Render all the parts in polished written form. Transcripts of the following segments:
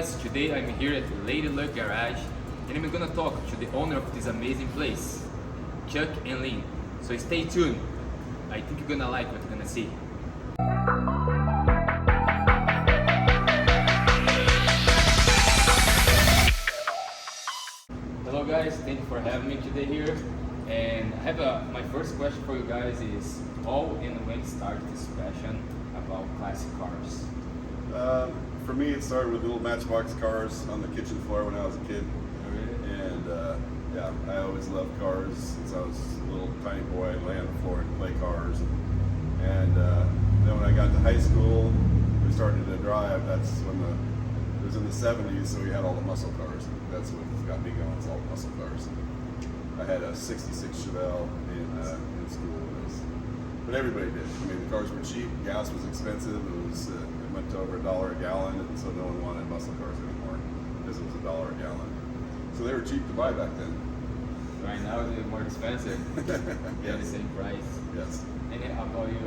guys, today I'm here at Ladylike Garage and I'm gonna talk to the owner of this amazing place, Chuck and Lynn. So stay tuned. I think you're gonna like what you're gonna see. Hello guys, thank you for having me today here. And I have my first question for you guys is how and when started this passion about classic cars? For me, it started with little Matchbox cars on the kitchen floor when I was a kid. Oh, really? And yeah, I always loved cars since I was a little tiny boy. I'd lay on the floor and play cars. And then when I got to high school, we started to drive. That's when it was in the 70s, so we had all the muscle cars. That's what got me going, it's all the muscle cars. I had a 66 Chevelle in school. But everybody did. I mean, the cars were cheap, gas was expensive, it went to over $1 a gallon, and so no one wanted muscle cars anymore because it was $1 a gallon. So they were cheap to buy back then. Right now they're more expensive. Yes. The same price. Yes. And how about you?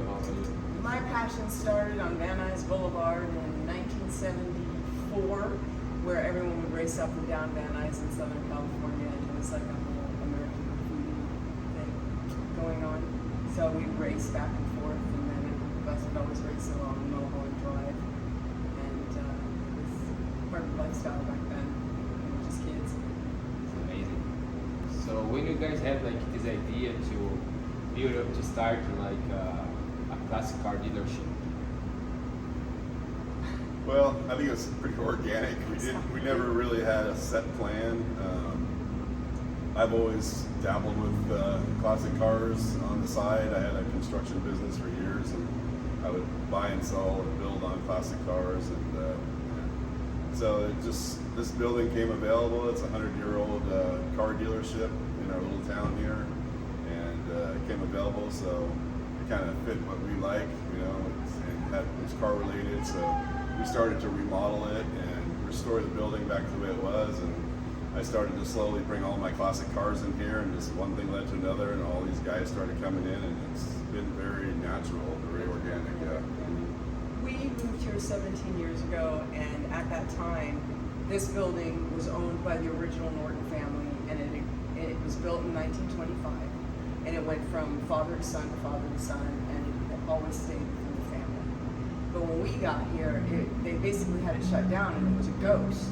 My passion started on Van Nuys Boulevard in 1974, where everyone would race up and down Van Nuys in Southern California. It was like a whole American graffiti thing going on. So we'd race back and forth, and then the bus would always race along Mulholland Drive. And it was part of the lifestyle back then. We were just kids. It's amazing. So when you guys had like this idea to build up to start like a classic car dealership? Well, I think it was pretty organic. We never really had a set plan. I've always dabbled with classic cars on the side. I had a construction business for years, and I would buy and sell and build on classic cars. And so this building came available. It's a 100-year-old car dealership in our little town here, and it came available. So it kind of fit what we like, you know. It was car related, so we started to remodel it and restore the building back to the way it was. And I started to slowly bring all my classic cars in here, and just one thing led to another, and all these guys started coming in, and it's been very natural, very organic. Yeah. We moved here 17 years ago, and at that time, this building was owned by the original Norton family, and it was built in 1925, and it went from father to son to father to son, and it always stayed within the family. But when we got here, they basically had it shut down, and it was a ghost.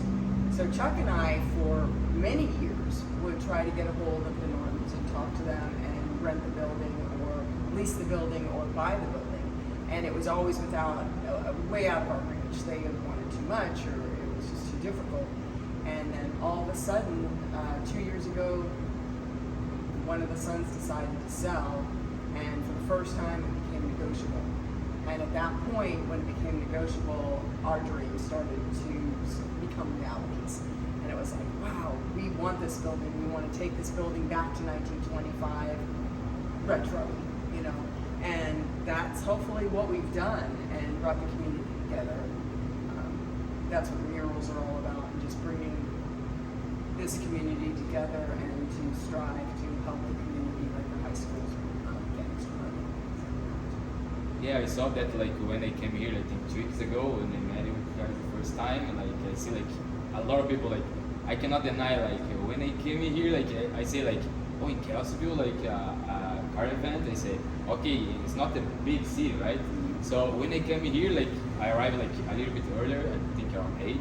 So Chuck and I, for many years, would try to get a hold of the Nortons and talk to them and rent the building or lease the building or buy the building. And it was always without, way out of our reach. They either wanted too much or it was just too difficult. And then all of a sudden, 2 years ago, one of the sons decided to sell, and for the first time it became negotiable. And at that point, when it became negotiable, our dreams started to become realities. And it was like, wow, we want this building. We want to take this building back to 1925, retro, you know. And that's hopefully what we've done and brought the community together. That's what the murals are all about, and just bringing this community together and to strive to help the community like the high schools getting started. Yeah, I saw that like when I came here, I think 2 weeks ago, when I met you guys the first time, and like I see like a lot of people, like I cannot deny, like when I came in here, like I say like, oh, in Kelseyville, like a car event, I say, okay, it's not a big city, right? So when I came here, like I arrived like a little bit earlier, I think around 8,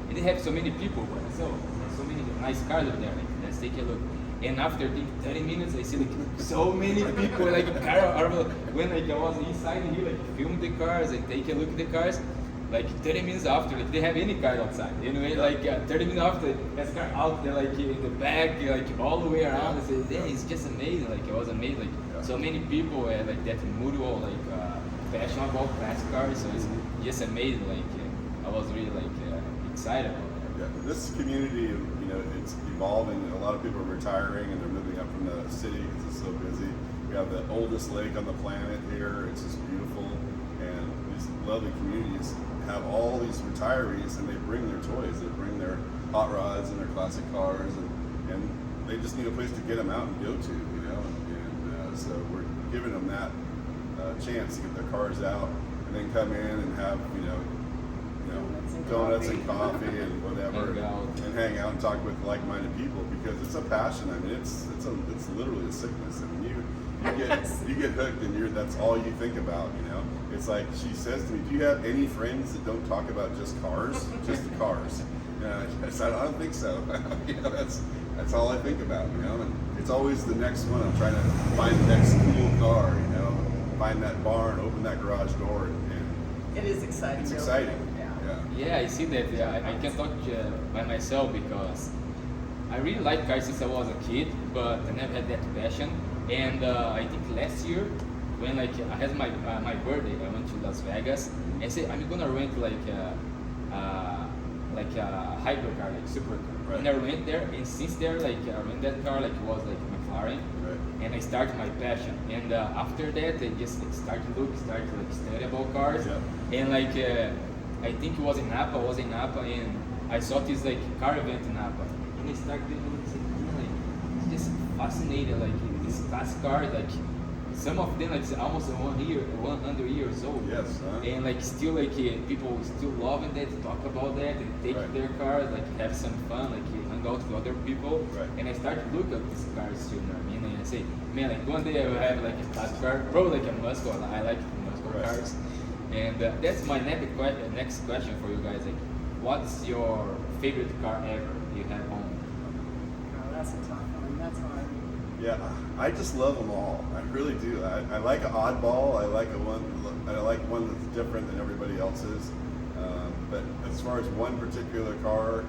and they have so many people, so many nice cars over there, like let's take a look. And after 30 minutes, I see like so many people, like when like I was inside here, like film the cars, like take a look at the cars. Like 30 minutes after, like they have any car outside. Anyway, like 30 minutes after, there's car out there, like in the back, like all the way around. I said, yeah, it's just amazing. Like I was amazed, like so many people like that mutual, like passion about classic cars. So it's just amazing. Like I was really like excited about that. Yeah, this community, you know, it's evolving. A lot of people are retiring and they're moving up from the city because it's so busy. We have the oldest lake on the planet here. It's just beautiful, and these lovely communities have all these retirees, and they bring their toys. They bring their hot rods and their classic cars, and they just need a place to get them out and go to, you know. And so we're giving them that chance to get their cars out and then come in and have, you know, donuts and coffee and whatever, Hang out. and hang out and talk with like-minded people, because it's a passion. I mean, it's literally a sickness. I mean, you get hooked, and that's all you think about. You know, it's like she says to me, "Do you have any friends that don't talk about just cars, just the cars?" I said, "I don't think so." You know, that's all I think about. You know, and it's always the next one. I'm trying to find the next cool car. You know, find that barn, open that garage door, and It is exciting. it's really. exciting. Yeah. Yeah, I see that. I can talk by myself because I really like cars since I was a kid, but I never had that passion. And I think last year, when I had my birthday, I went to Las Vegas and said I'm gonna rent like a hybrid car, like supercar. Right. And I went there, and since there, I rent that car, it was like McLaren. Right. And I started my passion. And after that, I just started study about cars. Yeah. And I think it was in Napa. And I saw this car event in Napa, and I started it's just fascinated. These classic cars, some of them almost 100 years old. Yes. And still people still loving that, talk about that, and take Right. their cars, have some fun, hang out with other people. Right. And I started to look at these cars too. You know what I mean? And I say, man, one day I will have a classic car, probably a muscle. I like muscle Right. cars. And that's my next question for you guys. What's your favorite car ever you have home? Oh, that's a tough one. That's hard. Yeah, I just love them all. I really do. I like an oddball. I like one that's different than everybody else's. But as far as one particular car,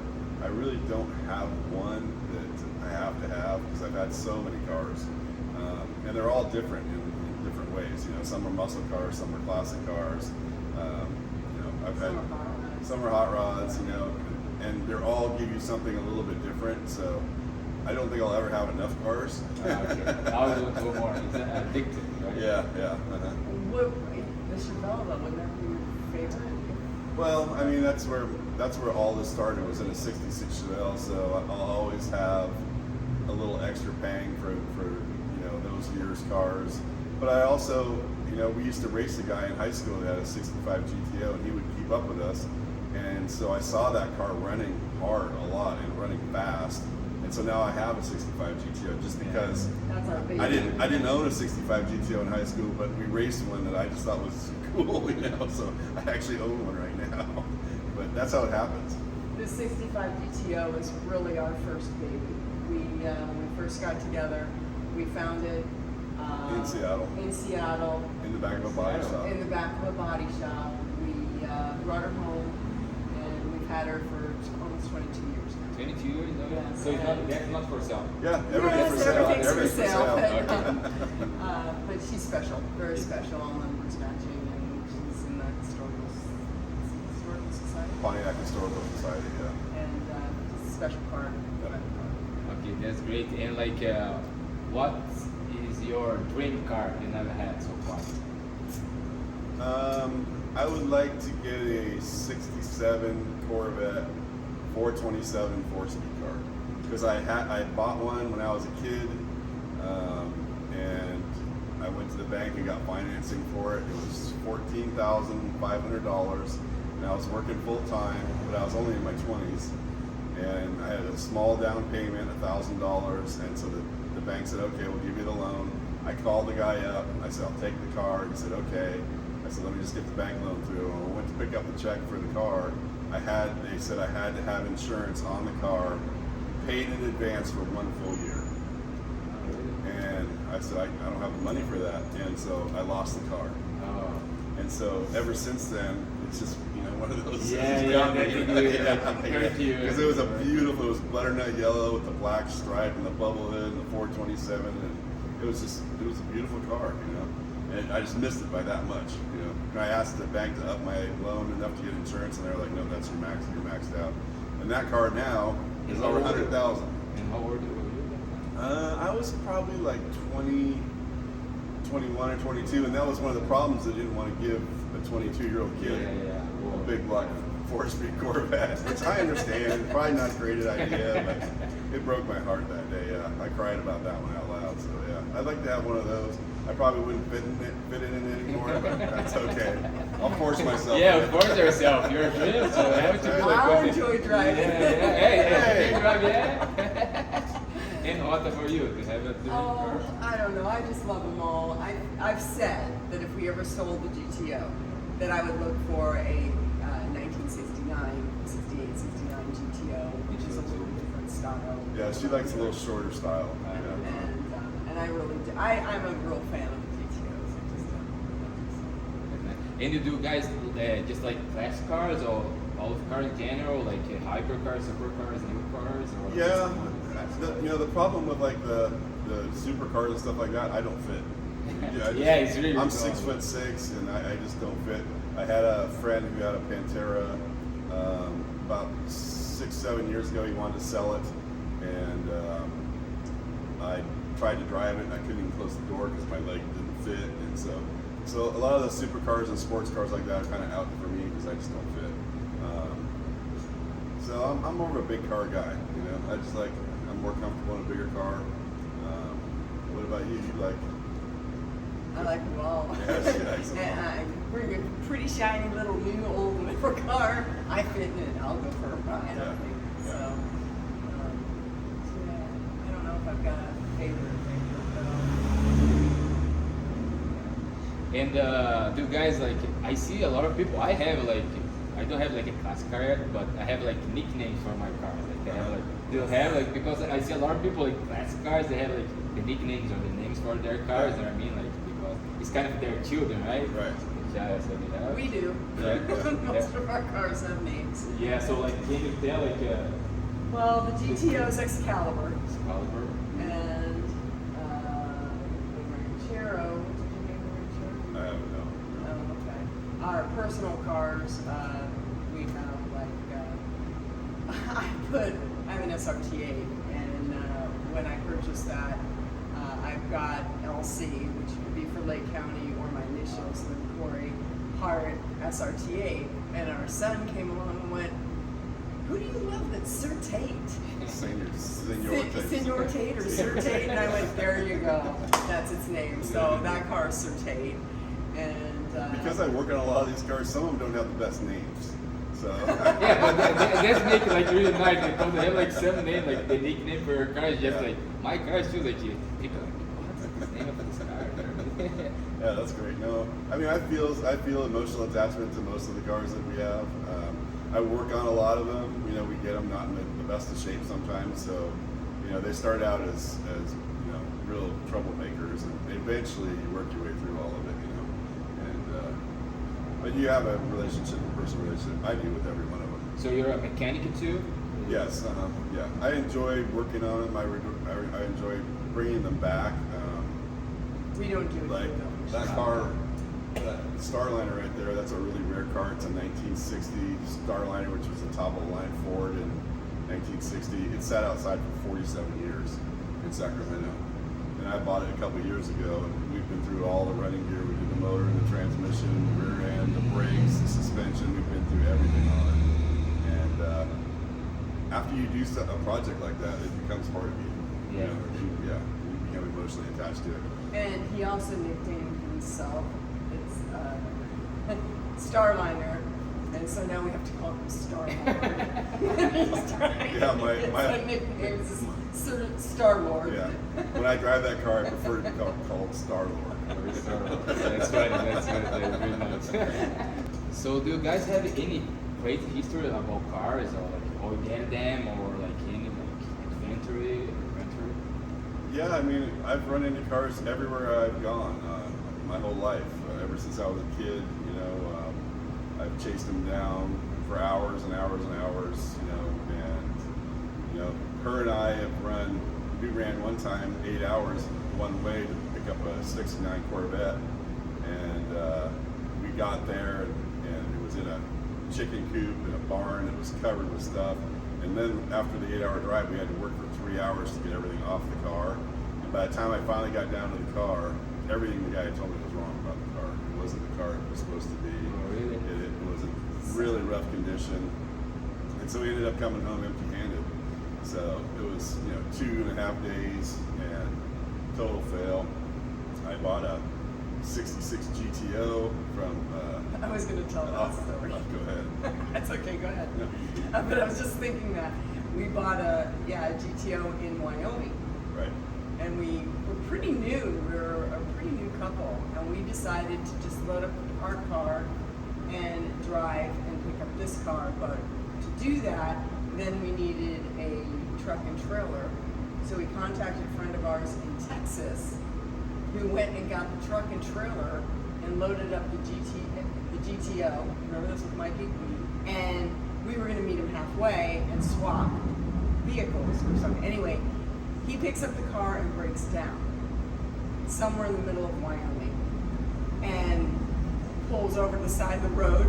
I really don't have one that I have to have, because I've had so many cars, and they're all different in different ways. You know, some are muscle cars, some are classic cars. You know, I've had some are hot rods. You know, and they're all give you something a little bit different. So I don't think I'll ever have enough cars. Okay. I'll do more. It's addictive, right? Yeah. What, the Chevelle, though, would that be your favorite? Well, I mean, that's where all this started, was in a '66 Chevelle. So I'll always have a little extra pang for those years cars. But I also, we used to race a guy in high school that had a '65 GTO, and he would keep up with us. And so I saw that car running hard a lot and running fast. And so now I have a '65 GTO, just because That's our baby. I didn't own a '65 GTO in high school, but we raced one that I just thought was cool, So I actually own one right now. But that's how it happens. The 65 GTO is really our first baby. When we first got together, we found it In Seattle. In the back of a body shop. In the back of a body shop. We brought her home, and we've had her for almost 22 years now. 22 years? Okay. Yes. So that's not for sale. Yeah, everything's for sale. Everything's for Everything's sale. Okay. But she's special, very special, all numbers matching, and she's in the historical society. Pontiac Historical Society, yeah. And just a special card. Okay, that's great. And what is your dream car you never had so far? I would like to get a '67 Corvette 427 4-speed car, because I bought one when I was a kid, and I went to the bank and got financing for it. It was $14,500, and I was working full time, but I was only in my 20s, and I had a small down payment, $1,000, and so the bank said, okay, we'll give you the loan. I called the guy up, I said, I'll take the car. He said, okay. I said, let me just get the bank loan through. When I went to pick up the check for the car, they said I had to have insurance on the car, paid in advance for 1 full year. And I said, I don't have the money for that. And so I lost the car. Oh. And so ever since then, it's just, one of those. Because Because it was it was butternut yellow with the black stripe and the bubble hood and the 427. And it was a beautiful car, And I just missed it by that much, And I asked the bank to up my loan enough to get insurance, and they were like, no, that's you're maxed out. And that car now is over 100,000. And how old were you? I was probably like 20, 21 or 22, and that was one of the problems. They didn't want to give a 22-year-old kid a big black 4-speed Corvette, which I understand. Probably not a great idea, but it broke my heart that day. I cried about that one out loud. So yeah, I'd like to have one of those. I probably wouldn't fit in it anymore, but that's okay. I'll force myself. Yeah, force yourself. You're a dream, so you have to be like. I enjoy driving. Hey, you drive, yeah. And what about you? Do you have a dream car? I don't know. I just love them all. I've said that if we ever sold the GTO, that I would look for a 1969, 68, 69 GTO, which is a little different style. Yeah, she likes a little shorter style. And I really do. I'm a real fan of the GTOs. I just And you do guys just like classic cars or all of cars in general, like hypercars, supercars, new cars? Or Yeah, the problem with like the supercars and stuff like that, I don't fit. Yeah, it's really I'm cool. 6'6" and I just don't fit. I had a friend who had a Pantera about 6-7 years ago. He wanted to sell it, and I tried to drive it, and I couldn't even close the door because my leg didn't fit. And so a lot of the supercars and sports cars like that are kind of out for me because I just don't fit. So I'm more of a big car guy. I'm more comfortable in a bigger car. What about you? I like them all. Yes, she likes them all. And I bring a pretty shiny little new old whatever car. I fit in it. I'll go for a ride. Yeah. I think Yeah. so. Yeah. I don't know if I've got a favorite. And do guys like? I see a lot of people. I don't have like a classic car yet, but I have like nicknames for my cars. Like they have like they'll have like because I see a lot of people like classic cars. They have like the nicknames or the names for their cars. You know what I mean? Like because it's kind of their children, right? Right. Yeah, so they have. We do. Yeah. Most of our cars have names. Yeah. So like, can you tell like Well, the GTO's Excalibur Excalibur? and the Ranchero. What did you name the Ranchero? I don't know. Oh, okay. Our personal cars, we have I have an SRT8, and when I purchased that, I've got LC, which would be for Lake County, or my initials, the Corey Hart SRT8, and our son came along and went, "Who do you love that's Sir Tate?" Senor Tate or Sir Tate, and I went, "There you go, that's its name." So that car is Sir Tate, and Because I work on a lot of these cars, some of them don't have the best names. So Yeah, but that's make it like really nice because they have like some name, like the nickname for your car is just like my car is too, like you pick like what's the name of this car? yeah, that's great. No, I mean I feel emotional attachment to most of the cars that we have. I work on a lot of them. We get them not in the best of shape sometimes. So they start out as real troublemakers, and eventually you work your way through all of it. But you have a personal relationship. I do with every one of them. So you're a mechanic too? Yes, yeah. I enjoy working on them. I enjoy bringing them back. we don't do it. Like that car, that Starliner right there, that's a really rare car. It's a 1960 Starliner, which was a top-of-the-line Ford in 1960. It sat outside for 47 years in Sacramento. And I bought it a couple years ago, and we've been through all the running gear. We did the motor, the transmission, the rear end, the brakes, the suspension. We've been through everything on it. And after you do a project like that, it becomes part of you. Yeah. You become emotionally attached to it. And he also nicknamed himself, it's Starliner, and so now we have to call him Star-Lord. Yeah, my nickname is Star-Lord. Yeah. When I drive that car, I prefer to be called Star-Lord. That's funny. That's really nice. So do you guys have any great history about cars, or like organic them, or like any like inventory? Yeah, I mean, I've run into cars everywhere I've gone my whole life. Ever since I was a kid, I've chased them down for hours and hours and hours, and her and I we ran one time 8 hours one way to pick up a 69 Corvette, and we got there, and it was in a chicken coop in a barn. It was covered with stuff. And then after the 8-hour drive, we had to work for 3 hours to get everything off the car. And by the time I finally got down to the car, everything the guy had told me was wrong about the car. It wasn't the car it was supposed to be. Oh, really? It was in really rough condition. And so we ended up coming home empty-handed. So it was 2.5 days and total fail. I I bought a '66 GTO from. I was going to tell that story. Go ahead. That's okay. Go ahead. No. But I was just thinking that we bought a GTO in Wyoming. Right. And we were pretty new. We were a pretty new couple, and we decided to just load up our car and drive and pick up this car. But to do that, then we needed a truck and trailer. So we contacted a friend of ours in Texas, who went and got the truck and trailer and loaded up the GTO. Remember this with Mikey? And we were going to meet him halfway and swap vehicles or something. Anyway, he picks up the car and breaks down somewhere in the middle of Wyoming and pulls over the side of the road,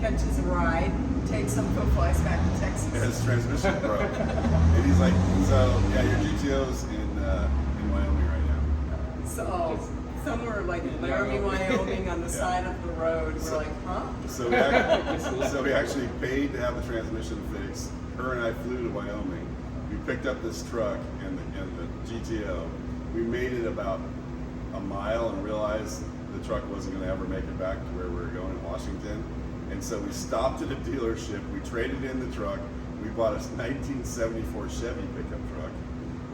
catches a ride, takes him, flies back to Texas. His transmission broke. And he's like, so yeah, your GTO's in Wyoming right now. So somewhere like in Laramie, Wyoming, on the side of the road, we're like, huh? So we actually paid to have the transmission fixed. Her and I flew to Wyoming. We picked up this truck and the GTO. We made it about a mile and realized the truck wasn't going to ever make it back to where we were going in Washington. And so we stopped at a dealership. We traded in the truck. We bought a 1974 Chevy pickup truck,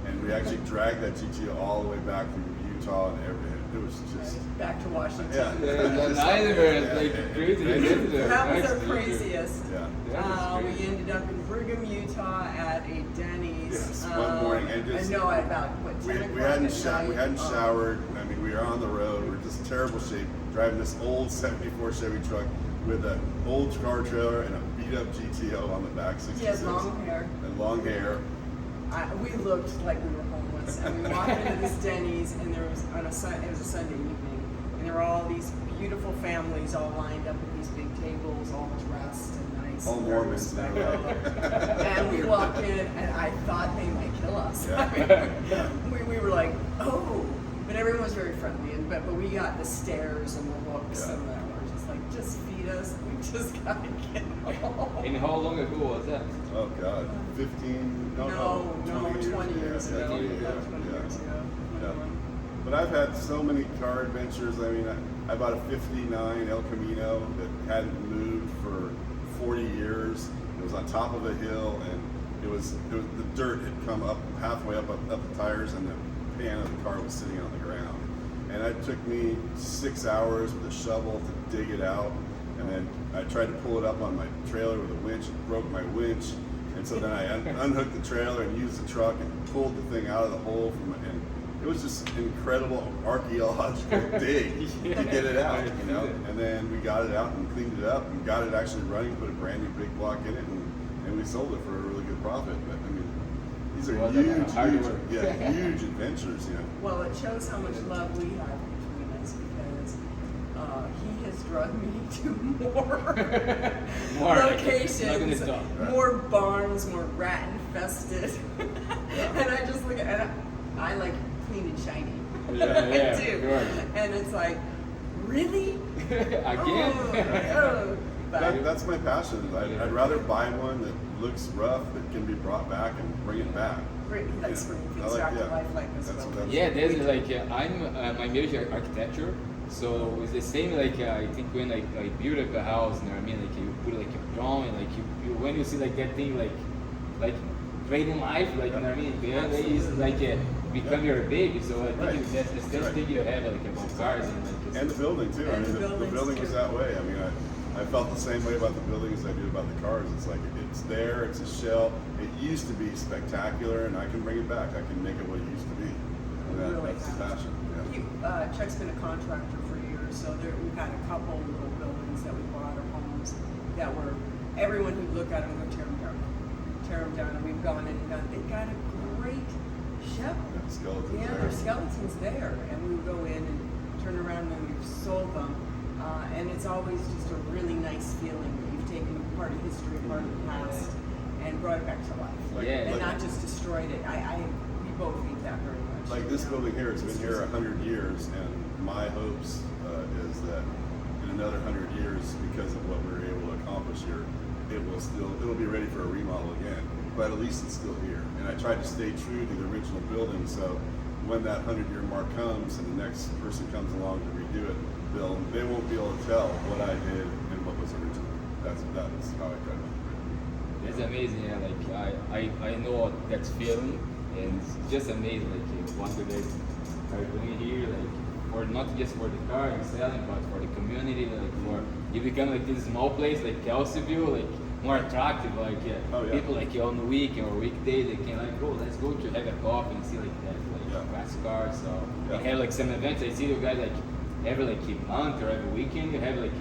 and we actually dragged that GTO all the way back from Utah and everything. It was just back to Washington. Yeah. That was our craziest. Yeah. We ended up in Brigham, Utah, at a Denny's. Yes, one morning, and just I know at about what 10 o'clock we hadn't at night. we hadn't showered. I mean, we were on the road. We were just in terrible shape, driving this old '74 Chevy truck with an old car trailer and a beat up GTO on the back. 66. He has long hair. And long hair. We looked like we were homeless, and we walked into this Denny's, and there was it was a Sunday evening, and there were all these beautiful families all lined up at these big tables, all dressed and nice. All and Mormons. And we walked in, and I thought they might kill us. Yeah. I mean, we were like, oh, but everyone was very friendly, and but we got the stares and the looks, Yeah. and we're just like, just feed us. We just gotta get home. And how long ago was that? Oh God, 15? No, 20 years ago. 20 Yeah, years, 20 yeah. years ago. Yeah. But I've had so many car adventures. I mean, I bought a '59 El Camino that hadn't moved for 40 years. It was on top of a hill, and it was the dirt had come up halfway up the tires, and the pan of the car was sitting on the ground. And it took me 6 hours with a shovel to dig it out. And then I tried to pull it up on my trailer with a winch, and broke my winch. And so then I unhooked the trailer and used the truck and pulled the thing out of the hole and it was just an incredible archaeological dig to get it out, you know. And then we got it out and cleaned it up and got it actually running, put a brand new big block in it, and we sold it for a really good profit. But I mean, these are huge adventures, you know. Well, it shows how much love we have between us because he has drugged me to more locations, more barns, more rat infested, and I just look at I like clean and shiny. Yeah, I do, sure. and it's like, really? Again? Oh. But That's my passion. I'd rather buy one that looks rough that can be brought back and bring it back. bring Yeah. things back to life like this. That's- one. that's- Yeah, there's like I'm my major architecture, so it's the same. Like I think when like build up a house, you know what I mean? Like you put like a drawing, like you when you see like that thing like trading life, like you know what I mean? That is like become your baby. So I think that's the thing you have like about cars And the building too. I And mean, the the buildings, building too. was that way. I mean, I felt the same way about the building as I do about the cars. It's like it's there, it's a shell. It used to be spectacular, and I can bring it back. I can make it what it used to be. And that's the passion. Yeah. Chuck's been a contractor for years, so we've had a couple little buildings that we bought or homes that were everyone who'd look at them would tear them down, and we've gone in and done. They've got a great shell. Skeletons Yeah, there. there's skeletons there, and we would go in and turn around when we've sold them, and it's always just a really nice feeling that you've taken part of history, part of the past, and brought it back to life, and not just destroyed it. We both hate that very much. Like this building here, it's been here 100 years, and my hopes is that in another 100 years, because of what we're able to accomplish here, it'll be ready for a remodel again. But at least it's still here. And I tried to stay true to the original building, so when that 100-year mark comes and the next person comes along to redo it, they won't be able to tell what I did and what was original. That's how I try to do it. It's amazing, yeah. Like I know that feeling, and it's just amazing. Like what you guys are doing here, like for not just for the car you're selling, but for the community. Like for you become like this small place like Kelseyville, like more attractive. Like people like on the weekend or weekday they can like let's go to have a coffee and see like that classic cars. So we have like some events. I see you guys like every like month or every weekend you have like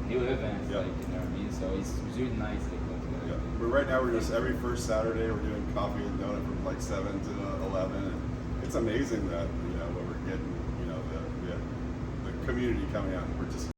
new events. Like you know what I mean. So it's really nice. Like, but right now we're just every first Saturday we're doing coffee and donut from like 7 to 11. And it's amazing that what we're getting, the community coming out. We're just